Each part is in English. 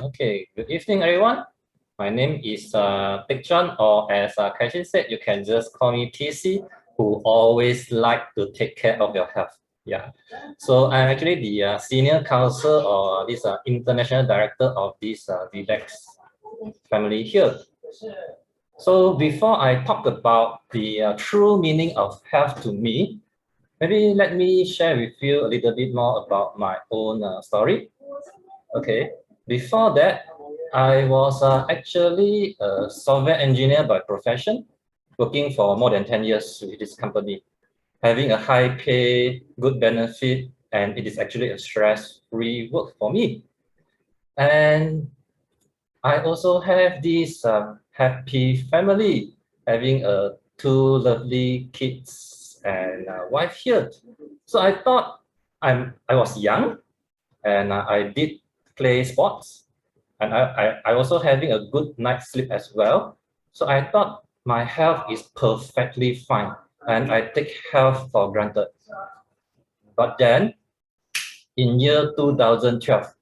Okay, good evening, everyone. My name is Teck Chuan, or as Kaishin said, you can just call me TC, who always like to take care of your health. Yeah. So I'm actually the senior counsel or this international director of this VBEX family here. So before I talk about the true meaning of health to me, maybe let me share with you a little bit more about my own story. Okay. Before that, I was actually a software engineer by profession, working for more than 10 years with this company, having a high pay, good benefit, and it is actually a stress-free work for me. And I also have this happy family, having two lovely kids and a wife here. So I thought I was young and I did play sports, and I also having a good night's sleep as well. So I thought my health is perfectly fine and I take health for granted. But then in year 2012,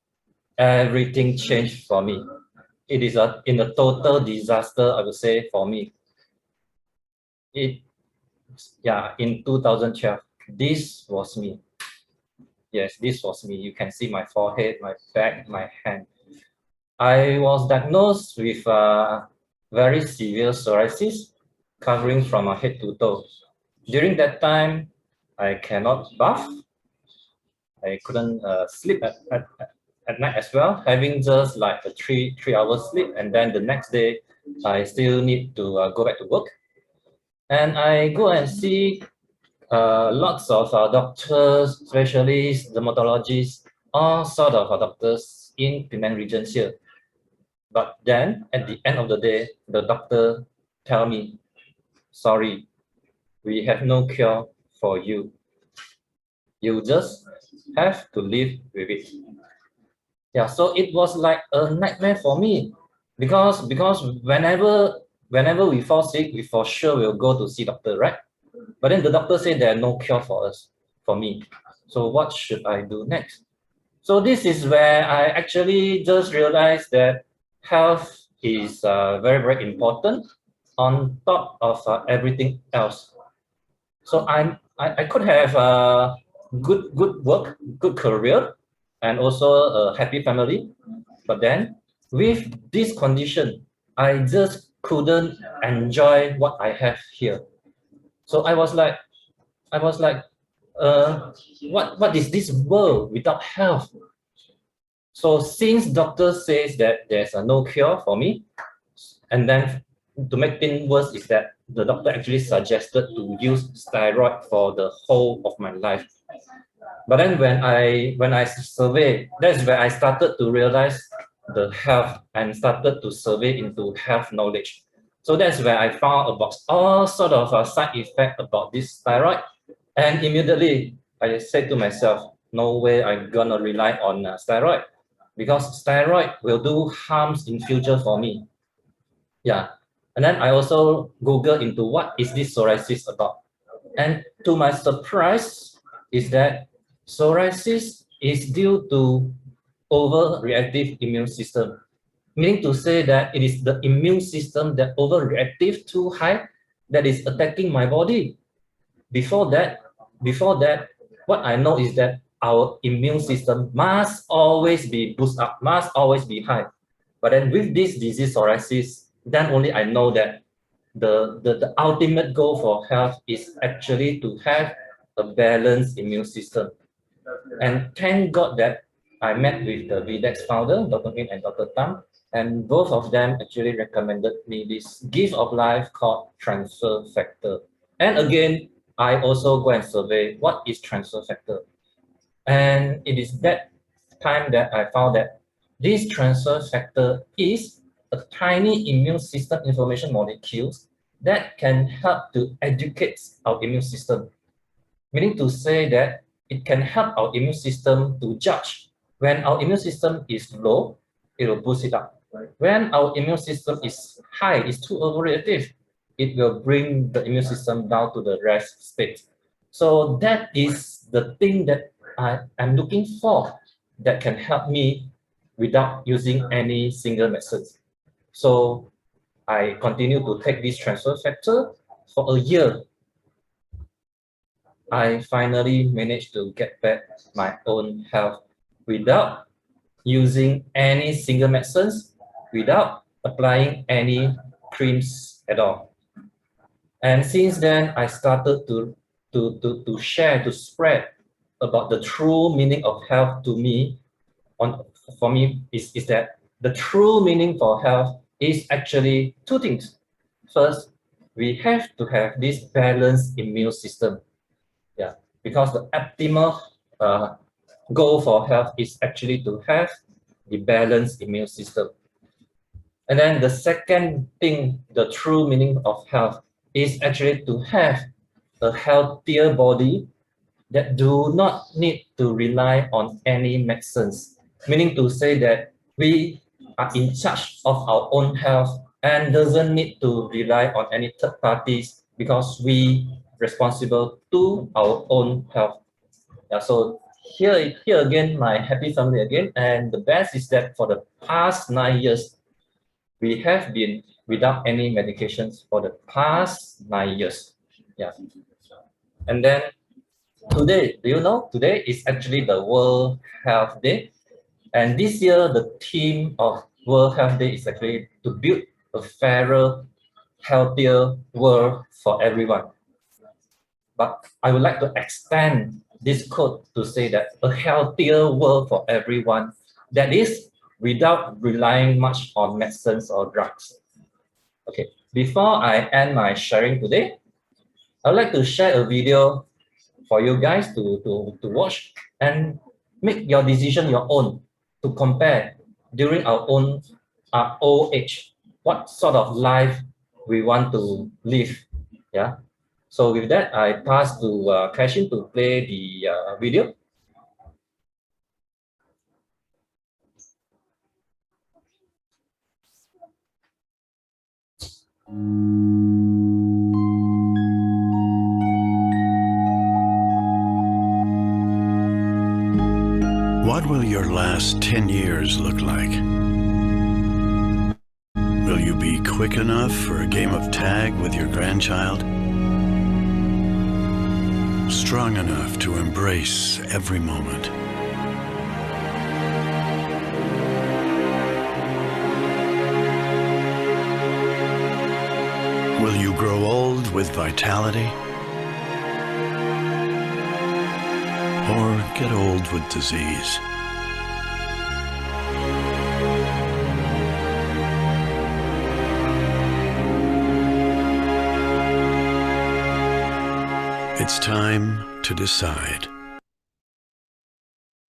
everything changed for me. It is in a total disaster, I would say, for me. It, yeah, in 2012, this was me. Yes, this was me. You can see my forehead, my back, my hand. I was diagnosed with very severe psoriasis, covering from head to toe. During that time, I cannot bath. I couldn't sleep at night as well, having just like a three hours sleep, and then the next day, I still need to go back to work. And I go and see lots of doctors, specialists, dermatologists, all sort of doctors in Penang regions here. But then at the end of the day, the doctor tell me, sorry, we have no cure for you. You just have to live with it. Yeah, so it was like a nightmare for me because whenever we fall sick, we for sure will go to see doctor, right? But then the doctor said there are no cure for us, for me. So what should I do next? So this is where I actually just realized that health is very, very important on top of everything else. So I could have a good work, good career, and also a happy family. But then with this condition, I just couldn't enjoy what I have here. So I was like, what is this world without health? So since doctor says that there's no cure for me, and then to make things worse is that the doctor actually suggested to use steroid for the whole of my life. But then when I survey, that's where I started to realize the health and started to survey into health knowledge. So that's where I found about all sort of side effect about this steroid, and immediately I said to myself, no way I'm gonna rely on steroid, because steroid will do harms in future for me. Yeah. And then I also Google into what is this psoriasis about. And to my surprise is that psoriasis is due to overreactive immune system, meaning to say that it is the immune system that overreactive too high that is attacking my body. Before that, before that, what I know is that our immune system must always be boosted up, must always be high. But then with this disease psoriasis, then only I know that the ultimate goal for health is actually to have a balanced immune system. And thank God that I met with the VDEX founder, Dr. Min and Dr. Tam, and both of them actually recommended me this gift of life called transfer factor. And again, I also go and survey what is transfer factor. And it is that time that I found that this transfer factor is a tiny immune system information molecules that can help to educate our immune system. Meaning to say that it can help our immune system to judge. When our immune system is low, it will boost it up. When our immune system is high, is too overreactive, it will bring the immune system down to the rest state. So that is the thing that I am looking for that can help me without using any single medicines. So I continue to take this transfer factor for a year. I finally managed to get back my own health without using any single medicines, without applying any creams at all. And since then, I started to share, to spread about the true meaning of health to me. For me, is that the true meaning for health is actually two things. First, we have to have this balanced immune system. Yeah, because the optimal goal for health is actually to have the balanced immune system. And then the second thing, the true meaning of health is actually to have a healthier body that do not need to rely on any medicines. Meaning to say that we are in charge of our own health and doesn't need to rely on any third parties because we responsible to our own health. Yeah, so here again, my happy family again. And the best is that for the past 9 years, we have been without any medications for the past 9 years. Yeah. And then today, do you know, today is actually the World Health Day. And this year, the theme of World Health Day is actually to build a fairer, healthier world for everyone. But I would like to extend this quote to say that a healthier world for everyone, that is without relying much on medicines or drugs. Okay, before I end my sharing today, I would like to share a video for you guys to watch and make your decision your own, to compare during our old age, what sort of life we want to live. Yeah. So with that, I pass to Cashin to play the video. What will your last 10 years look like? Will you be quick enough for a game of tag with your grandchild? Strong enough to embrace every moment? Will you grow old with vitality? Or get old with disease? It's time to decide.